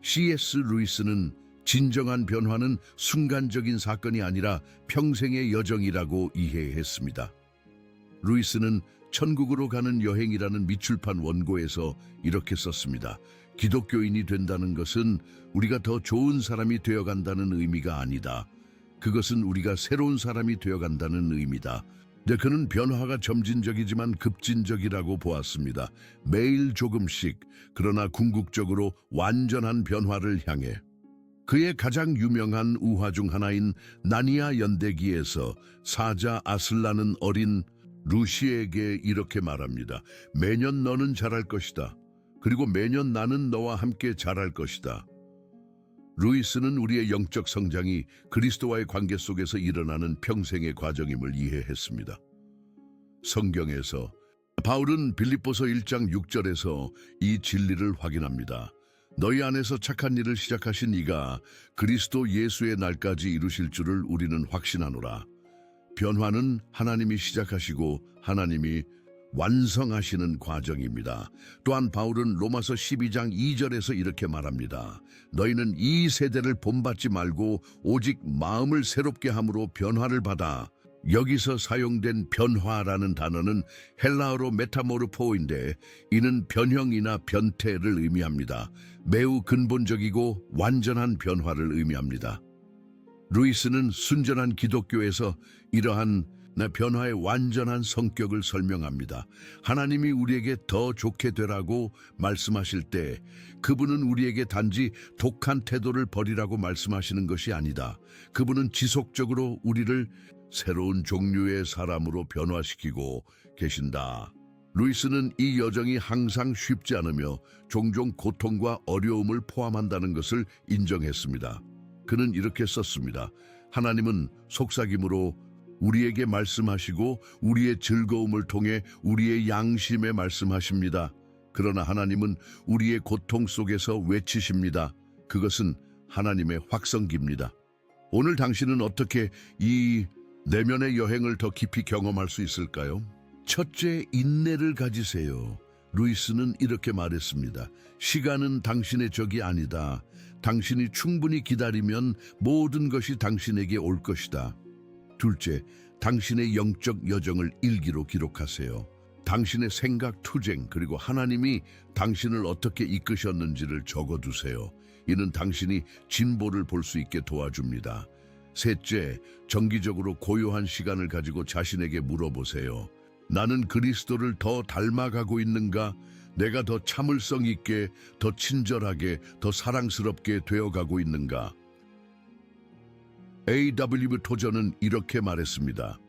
C.S. 루이스는 진정한 변화는 순간적인 사건이 아니라 평생의 여정이라고 이해했습니다. 루이스는 천국으로 가는 여행이라는 미출판 원고에서 이렇게 썼습니다. 기독교인이 된다는 것은 우리가 더 좋은 사람이 되어간다는 의미가 아니다. 그것은 우리가 새로운 사람이 되어간다는 의미다. 네, 그는 변화가 점진적이지만 급진적이라고 보았습니다. 매일 조금씩, 그러나 궁극적으로 완전한 변화를 향해. 그의 가장 유명한 우화 중 하나인 나니아 연대기에서 사자 아슬라는 어린 루시에게 이렇게 말합니다. 매년 너는 자랄 것이다. 그리고 매년 나는 너와 함께 자랄 것이다. 루이스는 우리의 영적 성장이 그리스도와의 관계 속에서 일어나는 평생의 과정임을 이해했습니다. 성경에서 바울은 빌립보서 1장 6절에서 이 진리를 확인합니다. 너희 안에서 착한 일을 시작하신 이가 그리스도 예수의 날까지 이루실 줄을 우리는 확신하노라. 변화는 하나님이 시작하시고 하나님이 완성하시는 과정입니다. 또한 바울은 로마서 12장 2절에서 이렇게 말합니다. 너희는 이 세대를 본받지 말고 오직 마음을 새롭게 함으로 변화를 받아. 여기서 사용된 변화라는 단어는 헬라어로 메타모르포인데 이는 변형이나 변태를 의미합니다. 매우 근본적이고 완전한 변화를 의미합니다. 루이스는 순전한 기독교에서 이러한 변화의 완전한 성격을 설명합니다. 하나님이 우리에게 더 좋게 되라고 말씀하실 때 그분은 우리에게 단지 독한 태도를 버리라고 말씀하시는 것이 아니다. 그분은 지속적으로 우리를 새로운 종류의 사람으로 변화시키고 계신다. 루이스는 이 여정이 항상 쉽지 않으며 종종 고통과 어려움을 포함한다는 것을 인정했습니다. 그는 이렇게 썼습니다. 하나님은 속삭임으로 우리에게 말씀하시고 우리의 즐거움을 통해 우리의 양심에 말씀하십니다. 그러나 하나님은 우리의 고통 속에서 외치십니다. 그것은 하나님의 확성기입니다. 오늘 당신은 어떻게 이 내면의 여행을 더 깊이 경험할 수 있을까요? 첫째, 인내를 가지세요. 루이스는 이렇게 말했습니다. 시간은 당신의 적이 아니다. 당신이 충분히 기다리면 모든 것이 당신에게 올 것이다. 둘째, 당신의 영적 여정을 일기로 기록하세요. 당신의 생각, 투쟁, 그리고 하나님이 당신을 어떻게 이끄셨는지를 적어두세요. 이는 당신이 진보를 볼 수 있게 도와줍니다. 셋째, 정기적으로 고요한 시간을 가지고 자신에게 물어보세요. 나는 그리스도를 더 닮아가고 있는가? 내가 더 참을성 있게, 더 친절하게, 더 사랑스럽게 되어가고 있는가? A.W. 토저는 이렇게 말했습니다.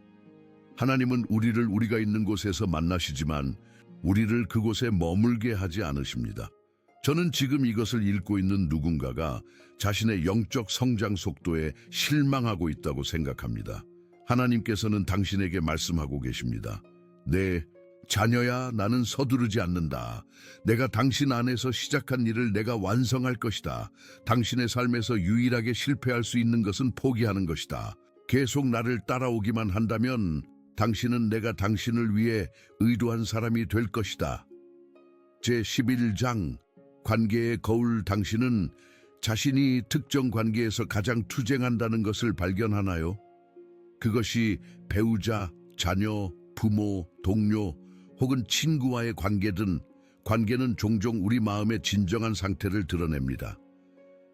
하나님은 우리를 우리가 있는 곳에서 만나시지만 우리를 그곳에 머물게 하지 않으십니다. 저는 지금 이것을 읽고 있는 누군가가 자신의 영적 성장 속도에 실망하고 있다고 생각합니다. 하나님께서는 당신에게 말씀하고 계십니다. 네, 자녀야, 나는 서두르지 않는다. 내가 당신 안에서 시작한 일을 내가 완성할 것이다. 당신의 삶에서 유일하게 실패할 수 있는 것은 포기하는 것이다. 계속 나를 따라오기만 한다면 당신은 내가 당신을 위해 의도한 사람이 될 것이다. 제11장 관계의 거울. 당신은 자신이 특정 관계에서 가장 투쟁한다는 것을 발견하나요? 그것이 배우자, 자녀, 부모, 동료 혹은 친구와의 관계든 관계는 종종 우리 마음의 진정한 상태를 드러냅니다.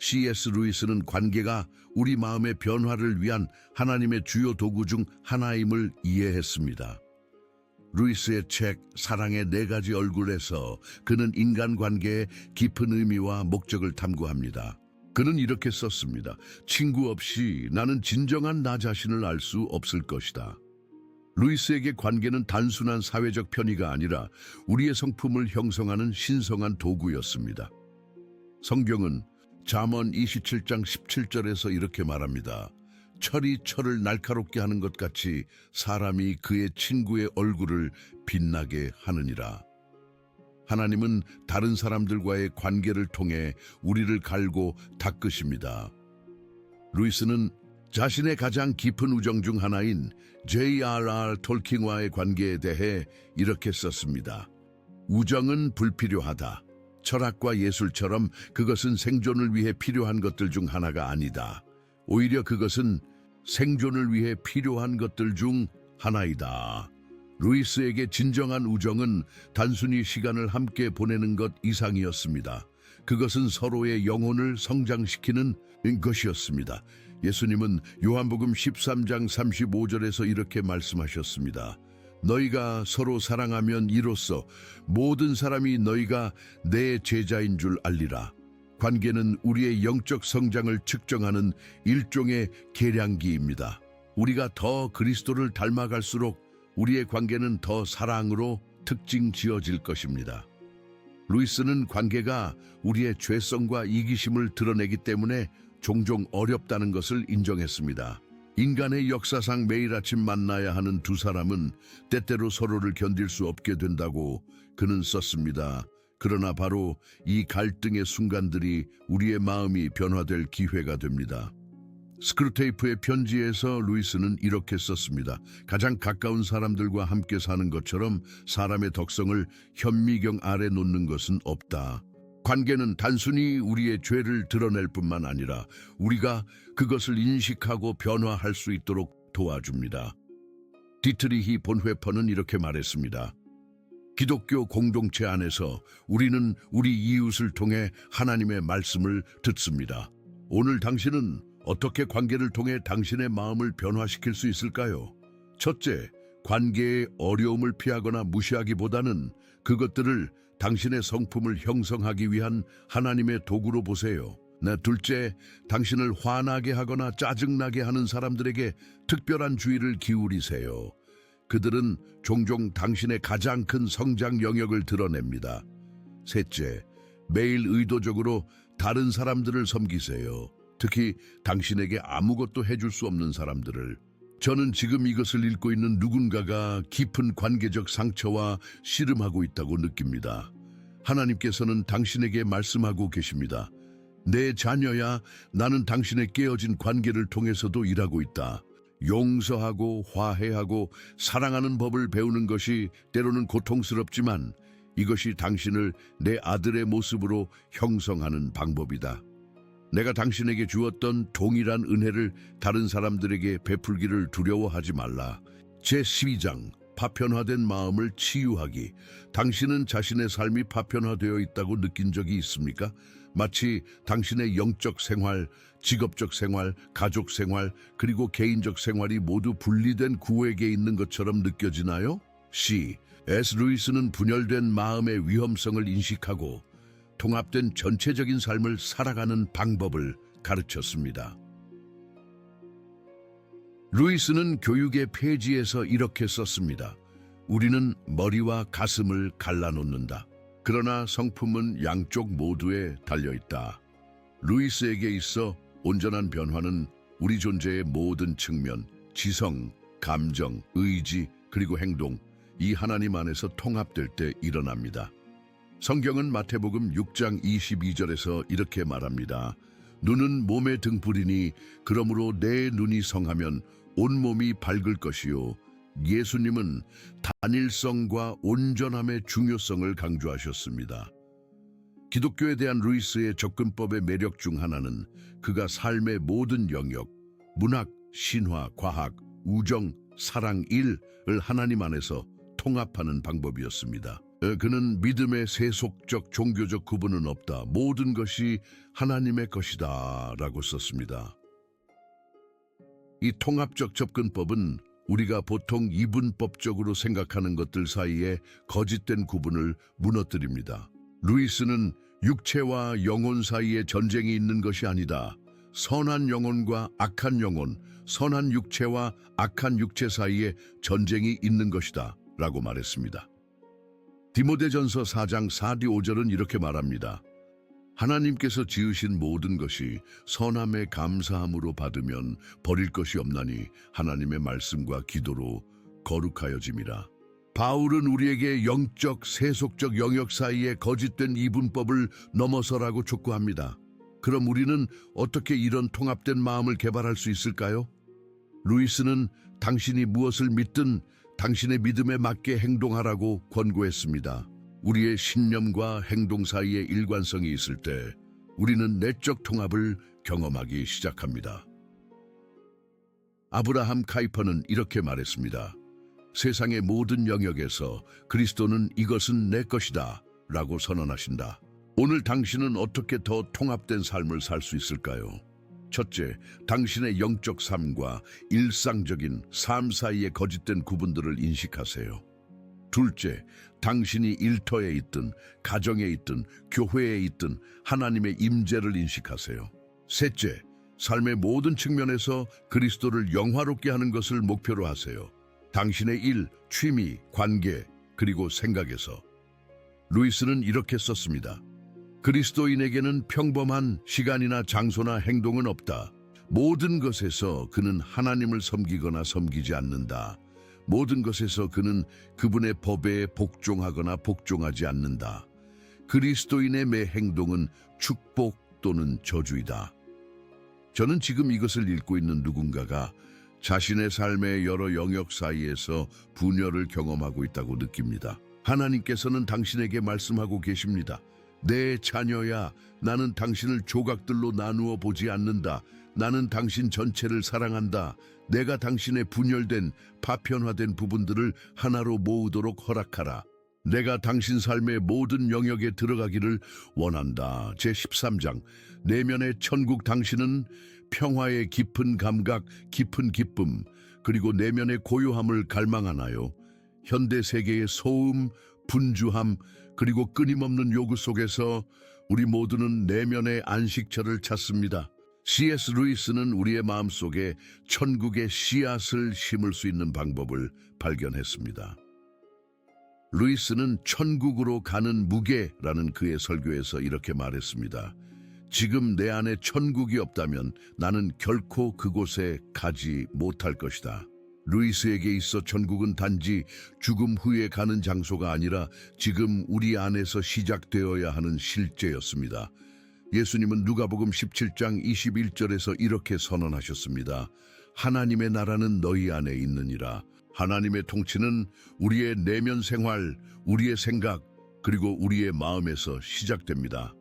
C.S. 루이스는 관계가 우리 마음의 변화를 위한 하나님의 주요 도구 중 하나임을 이해했습니다. 루이스의 책 사랑의 4가지 얼굴에서 그는 인간관계의 깊은 의미와 목적을 탐구합니다. 그는 이렇게 썼습니다. 친구 없이 나는 진정한 나 자신을 알 수 없을 것이다. 루이스에게 관계는 단순한 사회적 편의가 아니라 우리의 성품을 형성하는 신성한 도구였습니다. 성경은 잠언 27장 17절에서 이렇게 말합니다. 철이 철을 날카롭게 하는 것 같이 사람이 그의 친구의 얼굴을 빛나게 하느니라. 하나님은 다른 사람들과의 관계를 통해 우리를 갈고 닦으십니다. 루이스는 자신의 가장 깊은 우정 중 하나인 J.R.R. 톨킨과의 관계에 대해 이렇게 썼습니다. 우정은 불필요하다. 철학과 예술처럼 그것은 생존을 위해 필요한 것들 중 하나가 아니다. 오히려 그것은 생존을 위해 필요한 것들 중 하나이다. 루이스에게 진정한 우정은 단순히 시간을 함께 보내는 것 이상이었습니다. 그것은 서로의 영혼을 성장시키는 것이었습니다. 예수님은 요한복음 13장 35절에서 이렇게 말씀하셨습니다. 너희가 서로 사랑하면 이로써 모든 사람이 너희가 내 제자인 줄 알리라. 관계는 우리의 영적 성장을 측정하는 일종의 계량기입니다. 우리가 더 그리스도를 닮아갈수록 우리의 관계는 더 사랑으로 특징 지어질 것입니다. 루이스는 관계가 우리의 죄성과 이기심을 드러내기 때문에 종종 어렵다는 것을 인정했습니다. 인간의 역사상 매일 아침 만나야 하는 두 사람은 때때로 서로를 견딜 수 없게 된다고 그는 썼습니다. 그러나 바로 이 갈등의 순간들이 우리의 마음이 변화될 기회가 됩니다. 스크루테이프의 편지에서 루이스는 이렇게 썼습니다. 가장 가까운 사람들과 함께 사는 것처럼 사람의 덕성을 현미경 아래 놓는 것은 없다. 관계는 단순히 우리의 죄를 드러낼 뿐만 아니라 우리가 그것을 인식하고 변화할 수 있도록 도와줍니다. 디트리히 본회퍼는 이렇게 말했습니다. 기독교 공동체 안에서 우리는 우리 이웃을 통해 하나님의 말씀을 듣습니다. 오늘 당신은 어떻게 관계를 통해 당신의 마음을 변화시킬 수 있을까요? 첫째, 관계의 어려움을 피하거나 무시하기보다는 그것들을 당신의 성품을 형성하기 위한 하나님의 도구로 보세요. 둘째, 당신을 화나게 하거나 짜증나게 하는 사람들에게 특별한 주의를 기울이세요. 그들은 종종 당신의 가장 큰 성장 영역을 드러냅니다. 셋째, 매일 의도적으로 다른 사람들을 섬기세요. 특히 당신에게 아무것도 해줄 수 없는 사람들을. 저는 지금 이것을 읽고 있는 누군가가 깊은 관계적 상처와 씨름하고 있다고 느낍니다. 하나님께서는 당신에게 말씀하고 계십니다. 내 자녀야, 나는 당신의 깨어진 관계를 통해서도 일하고 있다. 용서하고 화해하고 사랑하는 법을 배우는 것이 때로는 고통스럽지만 이것이 당신을 내 아들의 모습으로 형성하는 방법이다. 내가 당신에게 주었던 동일한 은혜를 다른 사람들에게 베풀기를 두려워하지 말라. 제12장 파편화된 마음을 치유하기. 당신은 자신의 삶이 파편화되어 있다고 느낀 적이 있습니까? 마치 당신의 영적 생활, 직업적 생활, 가족 생활, 그리고 개인적 생활이 모두 분리된 구획에 있는 것처럼 느껴지나요? C.S. 루이스는 분열된 마음의 위험성을 인식하고 통합된 전체적인 삶을 살아가는 방법을 가르쳤습니다. 루이스는 교육의 페이지에서 이렇게 썼습니다. 우리는 머리와 가슴을 갈라놓는다. 그러나 성품은 양쪽 모두에 달려있다. 루이스에게 있어 온전한 변화는 우리 존재의 모든 측면, 지성, 감정, 의지, 그리고 행동, 이 하나님 안에서 통합될 때 일어납니다. 성경은 마태복음 6장 22절에서 이렇게 말합니다. 눈은 몸의 등불이니 그러므로 내 눈이 성하면 온몸이 밝을 것이요. 예수님은 단일성과 온전함의 중요성을 강조하셨습니다. 기독교에 대한 루이스의 접근법의 매력 중 하나는 그가 삶의 모든 영역, 문학, 신화, 과학, 우정, 사랑, 일을 하나님 안에서 통합하는 방법이었습니다. 그는 믿음의 세속적 종교적 구분은 없다. 모든 것이 하나님의 것이다 라고 썼습니다. 이 통합적 접근법은 우리가 보통 이분법적으로 생각하는 것들 사이에 거짓된 구분을 무너뜨립니다. 루이스는 육체와 영혼 사이에 전쟁이 있는 것이 아니다. 선한 영혼과 악한 영혼, 선한 육체와 악한 육체 사이에 전쟁이 있는 것이다 라고 말했습니다. 디모데전서 4장 4-5절은 이렇게 말합니다. 하나님께서 지으신 모든 것이 선함에 감사함으로 받으면 버릴 것이 없나니 하나님의 말씀과 기도로 거룩하여짐이라. 바울은 우리에게 영적, 세속적 영역 사이에 거짓된 이분법을 넘어서라고 촉구합니다. 그럼 우리는 어떻게 이런 통합된 마음을 개발할 수 있을까요? 루이스는 당신이 무엇을 믿든 당신의 믿음에 맞게 행동하라고 권고했습니다. 우리의 신념과 행동 사이에 일관성이 있을 때 우리는 내적 통합을 경험하기 시작합니다. 아브라함 카이퍼는 이렇게 말했습니다. 세상의 모든 영역에서 그리스도는 이것은 내 것이다 라고 선언하신다. 오늘 당신은 어떻게 더 통합된 삶을 살 수 있을까요? 첫째, 당신의 영적 삶과 일상적인 삶 사이의 거짓된 구분들을 인식하세요. 둘째, 당신이 일터에 있든 가정에 있든 교회에 있든 하나님의 임재를 인식하세요. 셋째, 삶의 모든 측면에서 그리스도를 영화롭게 하는 것을 목표로 하세요. 당신의 일, 취미, 관계, 그리고 생각에서. 루이스는 이렇게 썼습니다. 그리스도인에게는 평범한 시간이나 장소나 행동은 없다. 모든 것에서 그는 하나님을 섬기거나 섬기지 않는다. 모든 것에서 그는 그분의 법에 복종하거나 복종하지 않는다. 그리스도인의 매 행동은 축복 또는 저주이다. 저는 지금 이것을 읽고 있는 누군가가 자신의 삶의 여러 영역 사이에서 분열을 경험하고 있다고 느낍니다. 하나님께서는 당신에게 말씀하고 계십니다. 내 자녀야, 나는 당신을 조각들로 나누어 보지 않는다. 나는 당신 전체를 사랑한다. 내가 당신의 분열된, 파편화된 부분들을 하나로 모으도록 허락하라. 내가 당신 삶의 모든 영역에 들어가기를 원한다. 제13장, 내면의 천국. 당신은 평화의 깊은 감각, 깊은 기쁨, 그리고 내면의 고요함을 갈망하나요? 현대 세계의 소음, 분주함, 그리고 끊임없는 요구 속에서 우리 모두는 내면의 안식처를 찾습니다. C.S. 루이스는 우리의 마음속에 천국의 씨앗을 심을 수 있는 방법을 발견했습니다. 루이스는 천국으로 가는 무게라는 그의 설교에서 이렇게 말했습니다. 지금 내 안에 천국이 없다면 나는 결코 그곳에 가지 못할 것이다. 루이스에게 있어 천국은 단지 죽음 후에 가는 장소가 아니라 지금 우리 안에서 시작되어야 하는 실제였습니다. 예수님은 누가복음 17장 21절에서 이렇게 선언하셨습니다. 하나님의 나라는 너희 안에 있느니라. 하나님의 통치는 우리의 내면 생활, 우리의 생각, 그리고 우리의 마음에서 시작됩니다.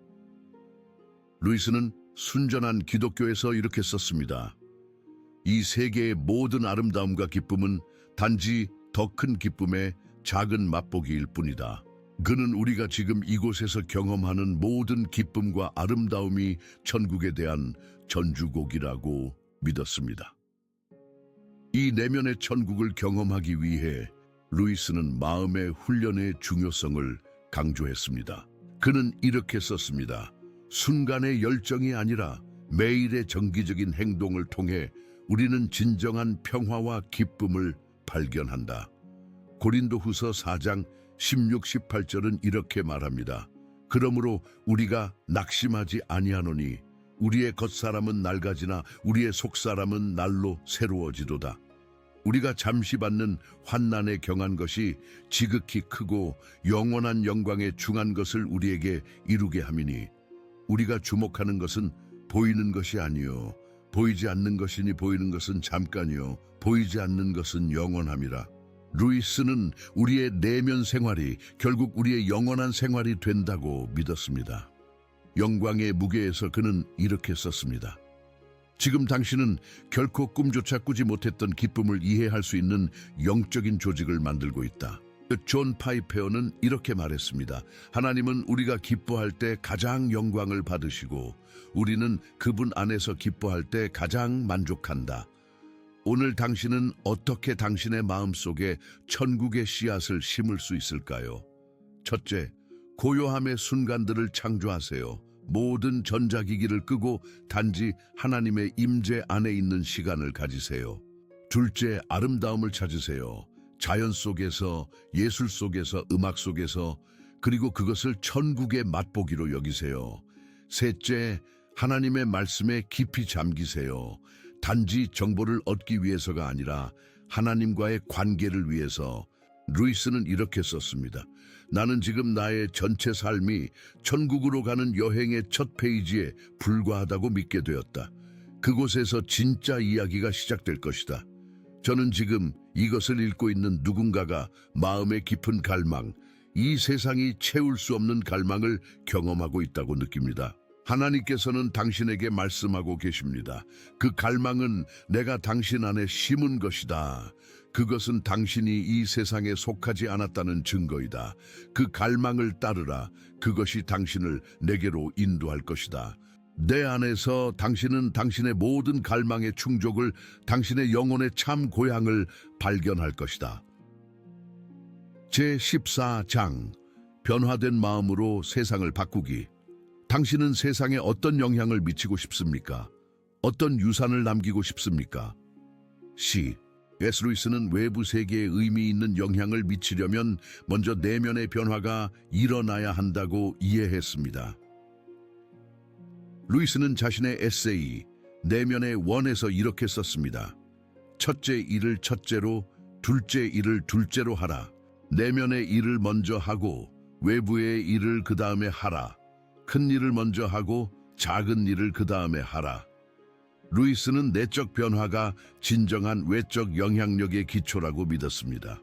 루이스는 순전한 기독교에서 이렇게 썼습니다. 이 세계의 모든 아름다움과 기쁨은 단지 더 큰 기쁨의 작은 맛보기일 뿐이다. 그는 우리가 지금 이곳에서 경험하는 모든 기쁨과 아름다움이 천국에 대한 전주곡이라고 믿었습니다. 이 내면의 천국을 경험하기 위해 루이스는 마음의 훈련의 중요성을 강조했습니다. 그는 이렇게 썼습니다. 순간의 열정이 아니라 매일의 정기적인 행동을 통해 우리는 진정한 평화와 기쁨을 발견한다. 고린도후서 4장 16, 18절은 이렇게 말합니다. 그러므로 우리가 낙심하지 아니하노니 우리의 겉사람은 낡아지나 우리의 속사람은 날로 새로워지도다. 우리가 잠시 받는 환난에 경한 것이 지극히 크고 영원한 영광에 중한 것을 우리에게 이루게 함이니 우리가 주목하는 것은 보이는 것이 아니요 보이지 않는 것이니 보이는 것은 잠깐이요 보이지 않는 것은 영원함이라. 루이스는 우리의 내면 생활이 결국 우리의 영원한 생활이 된다고 믿었습니다. 영광의 무게에서 그는 이렇게 썼습니다. 지금 당신은 결코 꿈조차 꾸지 못했던 기쁨을 이해할 수 있는 영적인 조직을 만들고 있다. 존 파이페어는 이렇게 말했습니다. 하나님은 우리가 기뻐할 때 가장 영광을 받으시고 우리는 그분 안에서 기뻐할 때 가장 만족한다. 오늘 당신은 어떻게 당신의 마음속에 천국의 씨앗을 심을 수 있을까요? 첫째, 고요함의 순간들을 창조하세요. 모든 전자기기를 끄고 단지 하나님의 임재 안에 있는 시간을 가지세요. 둘째, 아름다움을 찾으세요. 자연 속에서, 예술 속에서, 음악 속에서, 그리고 그것을 천국의 맛보기로 여기세요. 셋째, 하나님의 말씀에 깊이 잠기세요. 단지 정보를 얻기 위해서가 아니라 하나님과의 관계를 위해서. 루이스는 이렇게 썼습니다. 나는 지금 나의 전체 삶이 천국으로 가는 여행의 첫 페이지에 불과하다고 믿게 되었다. 그곳에서 진짜 이야기가 시작될 것이다. 저는 지금 이것을 읽고 있는 누군가가 마음의 깊은 갈망, 이 세상이 채울 수 없는 갈망을 경험하고 있다고 느낍니다. 하나님께서는 당신에게 말씀하고 계십니다. 그 갈망은 내가 당신 안에 심은 것이다. 그것은 당신이 이 세상에 속하지 않았다는 증거이다. 그 갈망을 따르라. 그것이 당신을 내게로 인도할 것이다. 내 안에서 당신은 당신의 모든 갈망의 충족을, 당신의 영혼의 참 고향을 발견할 것이다. 제14장 변화된 마음으로 세상을 바꾸기. 당신은 세상에 어떤 영향을 미치고 싶습니까? 어떤 유산을 남기고 싶습니까? C.S. 루이스는 외부 세계에 의미 있는 영향을 미치려면 먼저 내면의 변화가 일어나야 한다고 이해했습니다. 루이스는 자신의 에세이 내면의 원에서 이렇게 썼습니다. 첫째 일을 첫째로, 둘째 일을 둘째로 하라. 내면의 일을 먼저 하고 외부의 일을 그 다음에 하라. 큰 일을 먼저 하고 작은 일을 그 다음에 하라. 루이스는 내적 변화가 진정한 외적 영향력의 기초라고 믿었습니다.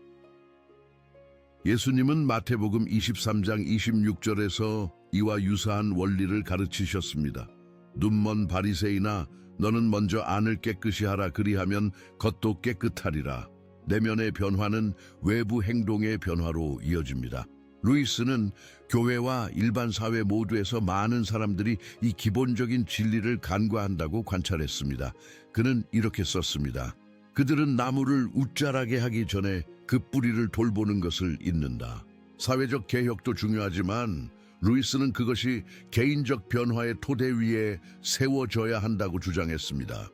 예수님은 마태복음 23장 26절에서 이와 유사한 원리를 가르치셨습니다. 눈먼 바리새인아, 너는 먼저 안을 깨끗이 하라. 그리하면 겉도 깨끗하리라. 내면의 변화는 외부 행동의 변화로 이어집니다. 루이스는 교회와 일반 사회 모두에서 많은 사람들이 이 기본적인 진리를 간과한다고 관찰했습니다. 그는 이렇게 썼습니다. 그들은 나무를 웃자라게 하기 전에 그 뿌리를 돌보는 것을 잊는다. 사회적 개혁도 중요하지만 루이스는 그것이 개인적 변화의 토대 위에 세워져야 한다고 주장했습니다.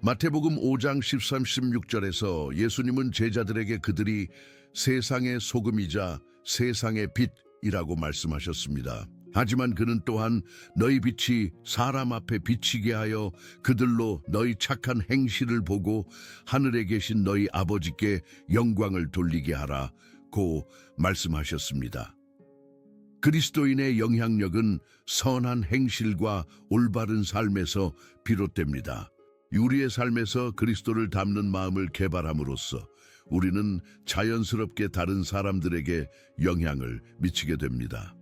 마태복음 5장 13, 16절에서 예수님은 제자들에게 그들이 세상의 소금이자 세상의 빛이라고 말씀하셨습니다. 하지만 그는 또한 너희 빛이 사람 앞에 비치게 하여 그들로 너희 착한 행실을 보고 하늘에 계신 너희 아버지께 영광을 돌리게 하라고 말씀하셨습니다. 그리스도인의 영향력은 선한 행실과 올바른 삶에서 비롯됩니다. 우리의 삶에서 그리스도를 닮는 마음을 개발함으로써 우리는 자연스럽게 다른 사람들에게 영향을 미치게 됩니다.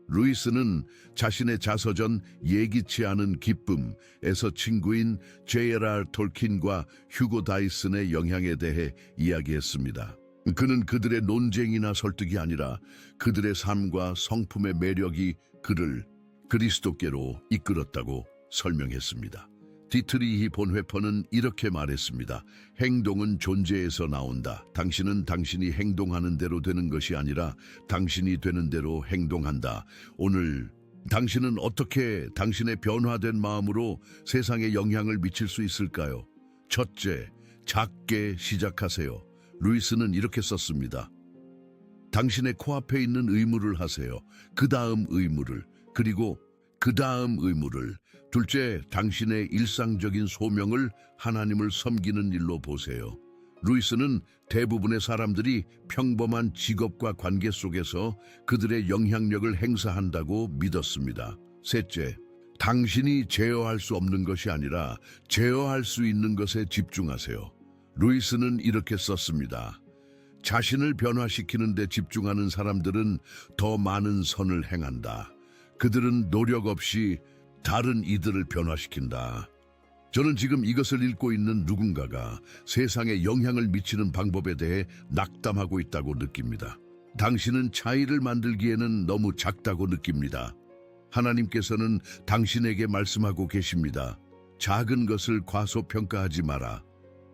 루이스는 자신의 자서전 예기치 않은 기쁨에서 친구인 J.R.R. 톨킨과 휴고 다이슨의 영향에 대해 이야기했습니다. 그는 그들의 논쟁이나 설득이 아니라 그들의 삶과 성품의 매력이 그를 그리스도께로 이끌었다고 설명했습니다. 디트리히 본회퍼는 이렇게 말했습니다. 행동은 존재에서 나온다. 당신은 당신이 행동하는 대로 되는 것이 아니라 당신이 되는 대로 행동한다. 오늘 당신은 어떻게 당신의 변화된 마음으로 세상에 영향을 미칠 수 있을까요? 첫째, 작게 시작하세요. 루이스는 이렇게 썼습니다. 당신의 코앞에 있는 의무를 하세요. 그 다음 의무를, 그리고 그 다음 의무를. 둘째, 당신의 일상적인 소명을 하나님을 섬기는 일로 보세요. 루이스는 대부분의 사람들이 평범한 직업과 관계 속에서 그들의 영향력을 행사한다고 믿었습니다. 셋째, 당신이 제어할 수 없는 것이 아니라 제어할 수 있는 것에 집중하세요. 루이스는 이렇게 썼습니다. 자신을 변화시키는 데 집중하는 사람들은 더 많은 선을 행한다. 그들은 노력 없이 다른 이들을 변화시킨다. 저는 지금 이것을 읽고 있는 누군가가 세상에 영향을 미치는 방법에 대해 낙담하고 있다고 느낍니다. 당신은 차이를 만들기에는 너무 작다고 느낍니다. 하나님께서는 당신에게 말씀하고 계십니다. 작은 것을 과소평가하지 마라.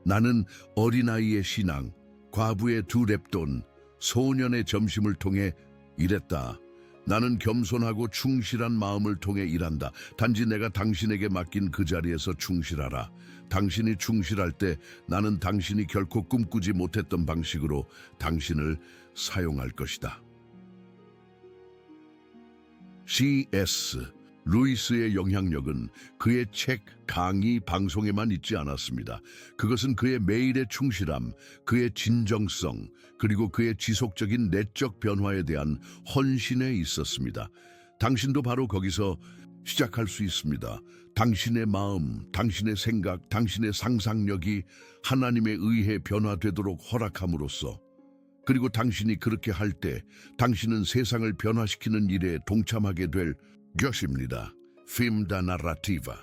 나는 어린아이의 신앙, 과부의 두 랩돈, 소년의 점심을 통해 일했다. 나는 겸손하고 충실한 마음을 통해 일한다. 단지 내가 당신에게 맡긴 그 자리에서 충실하라. 당신이 충실할 때 나는 당신이 결코 꿈꾸지 못했던 방식으로 당신을 사용할 것이다. C.S. 루이스의 영향력은 그의 책, 강의, 방송에만 있지 않았습니다. 그것은 그의 매일의 충실함, 그의 진정성, 그리고 그의 지속적인 내적 변화에 대한 헌신에 있었습니다. 당신도 바로 거기서 시작할 수 있습니다. 당신의 마음, 당신의 생각, 당신의 상상력이 하나님에 의해 변화되도록 허락함으로써, 그리고 당신이 그렇게 할 때 당신은 세상을 변화시키는 일에 동참하게 될 것입니다. Film da narrativa.